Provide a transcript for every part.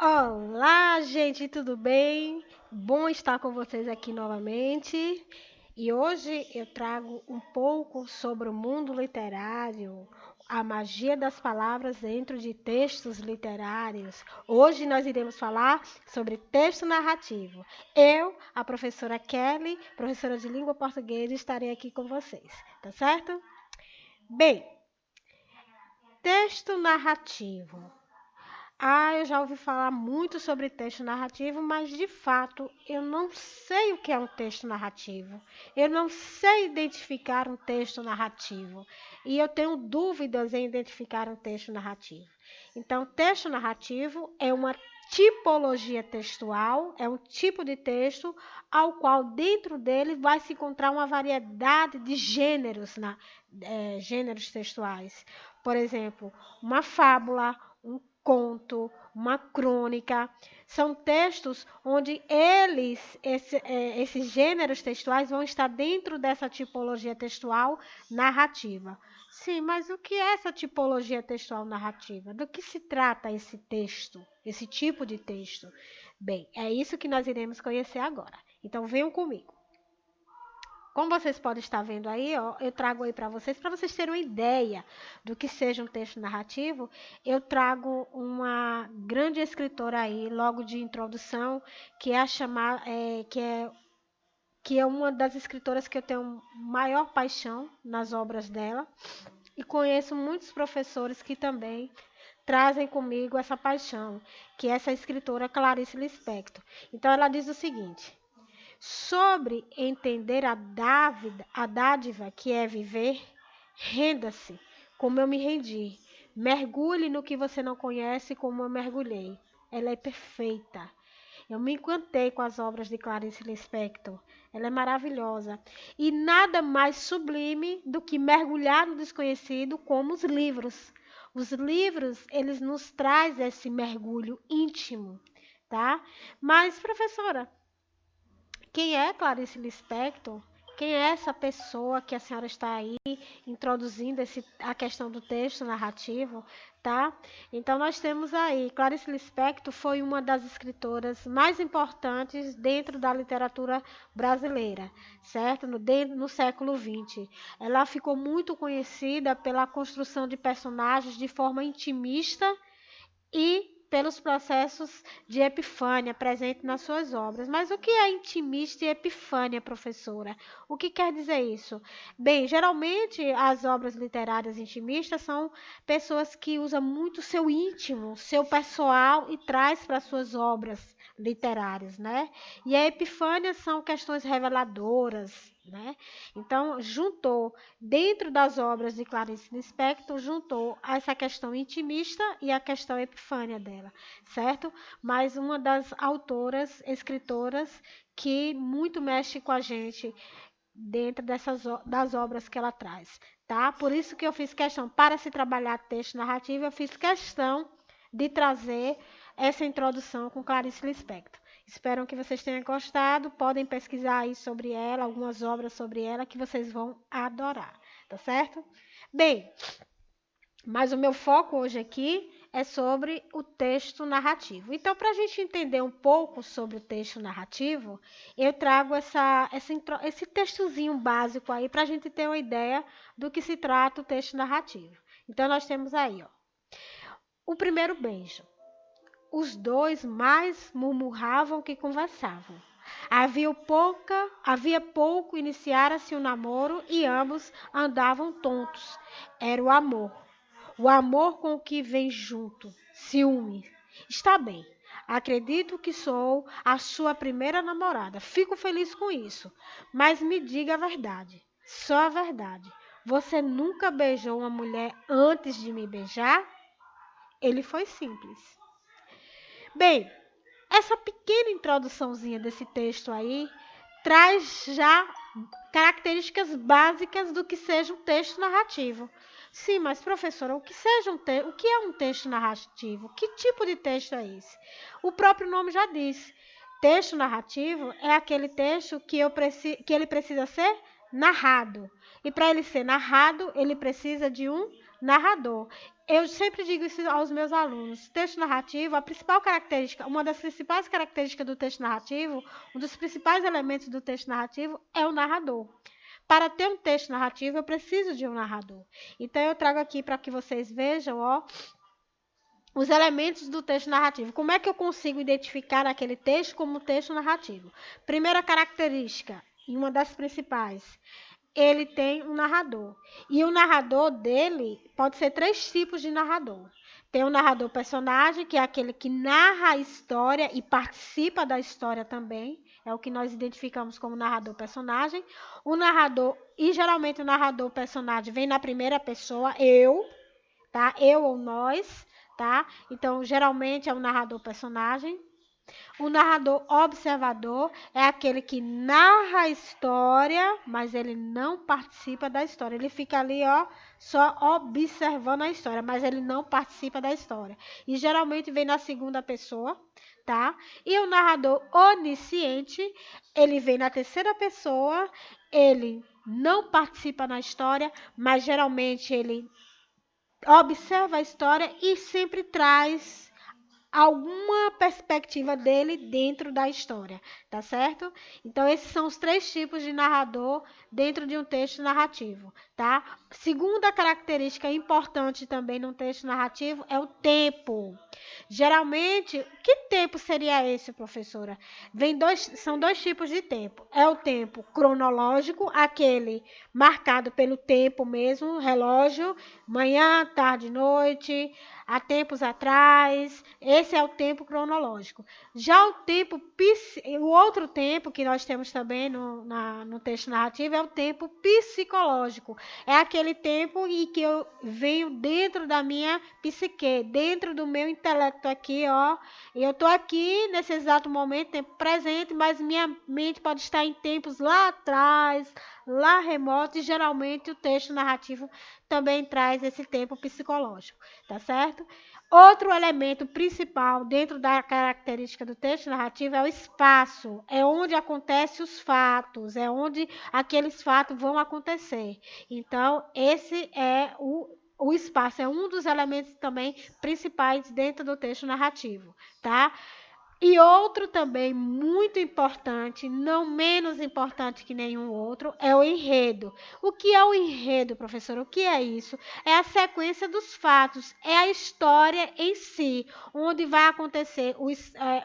Olá, gente, tudo bem? Bom estar com vocês aqui novamente. E hoje eu trago um pouco sobre o mundo literário, a magia das palavras dentro de textos literários. Hoje nós iremos falar sobre texto narrativo. Eu, a professora Kelly, professora de língua portuguesa, estarei aqui com vocês, tá certo? Bem, texto narrativo. Eu já ouvi falar muito sobre texto narrativo, mas de fato eu não sei o que é um texto narrativo. Eu não sei identificar um texto narrativo. E eu tenho dúvidas em identificar um texto narrativo. Então, texto narrativo é uma tipologia textual, é um tipo de texto ao qual dentro dele vai se encontrar uma variedade de gêneros textuais. Por exemplo, uma fábula, um conto, uma crônica. São textos onde esses gêneros textuais vão estar dentro dessa tipologia textual narrativa. Sim, mas o que é essa tipologia textual narrativa? Do que se trata esse texto, esse tipo de texto? Bem, é isso que nós iremos conhecer agora. Então venham comigo. Como vocês podem estar vendo aí, ó, eu trago aí para vocês terem uma ideia do que seja um texto narrativo, eu trago uma grande escritora aí, logo de introdução, que é a chamar, que é uma das escritoras que eu tenho maior paixão nas obras dela, e conheço muitos professores que também trazem comigo essa paixão, que é essa escritora Clarice Lispector. Então ela diz o seguinte: sobre entender a dádiva que é viver, renda-se, como eu me rendi. Mergulhe no que você não conhece, como eu mergulhei. Ela é perfeita. Eu me encantei com as obras de Clarice Lispector. Ela é maravilhosa. E nada mais sublime do que mergulhar no desconhecido como os livros. Os livros, eles nos trazem esse mergulho íntimo, tá? Mas, professora, quem é Clarice Lispector? Quem é essa pessoa que a senhora está aí introduzindo a questão do texto narrativo, tá? Então nós temos aí, Clarice Lispector foi uma das escritoras mais importantes dentro da literatura brasileira, certo? No século XX. Ela ficou muito conhecida pela construção de personagens de forma intimista e pelos processos de epifânia presentes nas suas obras. Mas o que é intimista e epifânia, professora? O que quer dizer isso? Bem, geralmente as obras literárias intimistas são pessoas que usam muito seu íntimo, seu pessoal e traz para suas obras literárias, né? E a epifânia são questões reveladoras, né? Então, juntou, dentro das obras de Clarice Lispector, juntou essa questão intimista e a questão epifânia dela, certo? Mas uma das autoras, escritoras, que muito mexe com a gente dentro das obras que ela traz, tá? Por isso que eu fiz questão, para se trabalhar texto narrativo, eu fiz questão de trazer essa introdução com Clarice Lispector. Espero que vocês tenham gostado. Podem pesquisar aí sobre ela, algumas obras sobre ela que vocês vão adorar, tá certo? Bem, mas o meu foco hoje aqui é sobre o texto narrativo. Então, para a gente entender um pouco sobre o texto narrativo, eu trago esse textozinho básico aí para a gente ter uma ideia do que se trata o texto narrativo. Então, nós temos aí, ó, o primeiro beijo. Os dois mais murmuravam que conversavam. Havia pouco iniciara-se o namoro e ambos andavam tontos. Era o amor com o que vem junto, ciúme. Está bem. Acredito que sou a sua primeira namorada. Fico feliz com isso. Mas me diga a verdade, só a verdade. Você nunca beijou uma mulher antes de me beijar? Ele foi simples. Bem, essa pequena introduçãozinha desse texto aí traz já características básicas do que seja um texto narrativo. Sim, mas professora, o que é um texto narrativo? Que tipo de texto é esse? O próprio nome já diz. Texto narrativo é aquele texto que ele precisa ser narrado. E para ele ser narrado, ele precisa de um narrador. Eu sempre digo isso aos meus alunos. Texto narrativo, a principal característica, uma das principais características do texto narrativo, um dos principais elementos do texto narrativo é o narrador. Para ter um texto narrativo, eu preciso de um narrador. Então, eu trago aqui para que vocês vejam, ó, os elementos do texto narrativo. Como é que eu consigo identificar aquele texto como texto narrativo? Primeira característica, e uma das principais, ele tem um narrador. E o narrador dele pode ser três tipos de narrador. Tem o narrador personagem, que é aquele que narra a história e participa da história também. É o que nós identificamos como narrador personagem. O narrador, e geralmente o narrador personagem vem na primeira pessoa, eu, tá? Eu ou nós, tá? Então, geralmente é o narrador personagem. O narrador observador é aquele que narra a história, mas ele não participa da história. Ele fica ali, ó, só observando a história, mas ele não participa da história. E geralmente vem na segunda pessoa, tá? E o narrador onisciente, ele vem na terceira pessoa, ele não participa na história, mas geralmente ele observa a história e sempre traz alguma perspectiva dele dentro da história, tá certo? Então, esses são os três tipos de narrador dentro de um texto narrativo, tá? Segunda característica importante também num texto narrativo é o tempo. Geralmente, que tempo seria esse, professora? São dois tipos de tempo. É o tempo cronológico, aquele marcado pelo tempo mesmo, relógio, manhã, tarde, noite, há tempos atrás. Esse é o tempo cronológico. Já o outro tempo que nós temos também no texto narrativo é o tempo psicológico. É aquele tempo em que eu venho dentro da minha psique, dentro do meu intelecto aqui, ó. E eu estou aqui nesse exato momento, tempo presente, mas minha mente pode estar em tempos lá atrás, lá remotos, e geralmente o texto narrativo também traz esse tempo psicológico, tá certo? Outro elemento principal dentro da característica do texto narrativo é o espaço, é onde acontecem os fatos, é onde aqueles fatos vão acontecer. Então, esse é o espaço, é um dos elementos também principais dentro do texto narrativo, tá? E outro também muito importante, não menos importante que nenhum outro, é o enredo. O que é o enredo, professor? O que é isso? É a sequência dos fatos, é a história em si, onde vai acontecer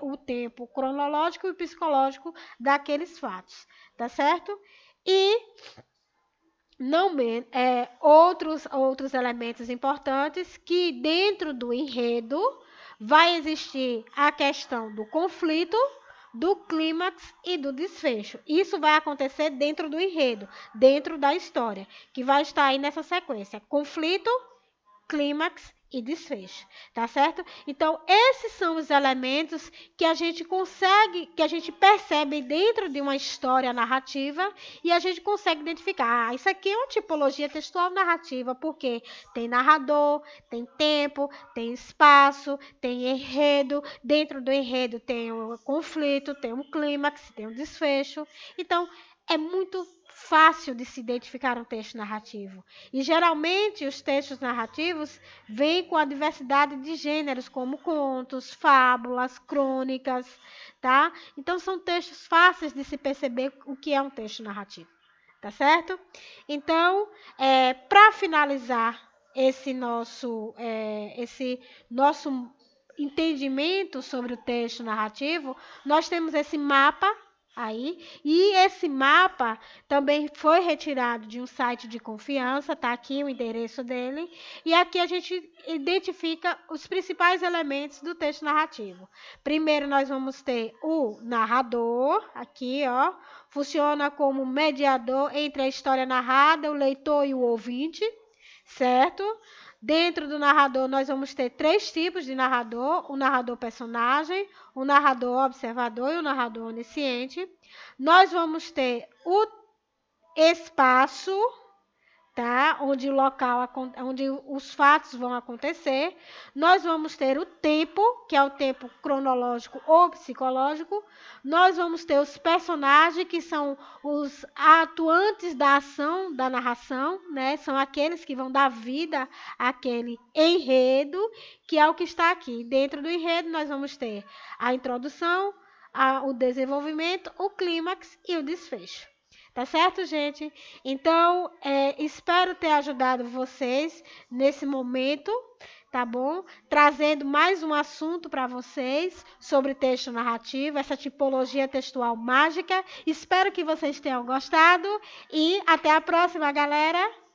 o tempo cronológico e psicológico daqueles fatos, tá certo? E não menos, outros elementos importantes que dentro do enredo vai existir a questão do conflito, do clímax e do desfecho. Isso vai acontecer dentro do enredo, dentro da história, que vai estar aí nessa sequência: conflito, clímax e desfecho, tá certo? Então, esses são os elementos que a gente consegue, que a gente percebe dentro de uma história narrativa e a gente consegue identificar. Ah, isso aqui é uma tipologia textual narrativa, porque tem narrador, tem tempo, tem espaço, tem enredo. Dentro do enredo tem um conflito, tem um clímax, tem um desfecho. Então, é muito fácil de se identificar um texto narrativo. E geralmente os textos narrativos vêm com a diversidade de gêneros, como contos, fábulas, crônicas, tá? Então são textos fáceis de se perceber o que é um texto narrativo, tá certo? Então, para finalizar esse nosso entendimento sobre o texto narrativo, nós temos esse mapa aí, e esse mapa também foi retirado de um site de confiança, tá aqui o endereço dele, e aqui a gente identifica os principais elementos do texto narrativo. Primeiro nós vamos ter o narrador, aqui, ó, funciona como mediador entre a história narrada, o leitor e o ouvinte, certo? Dentro do narrador, nós vamos ter três tipos de narrador: o narrador personagem, o narrador observador e o narrador onisciente. Nós vamos ter o espaço, tá? Onde o local, onde os fatos vão acontecer. Nós vamos ter o tempo, que é o tempo cronológico ou psicológico. Nós vamos ter os personagens, que são os atuantes da ação, da narração, né? São aqueles que vão dar vida àquele enredo, que é o que está aqui. Dentro do enredo, nós vamos ter a introdução, o desenvolvimento, o clímax e o desfecho. Tá certo, gente? Então, espero ter ajudado vocês nesse momento, tá bom? Trazendo mais um assunto para vocês sobre texto narrativo, essa tipologia textual mágica. Espero que vocês tenham gostado e até a próxima, galera!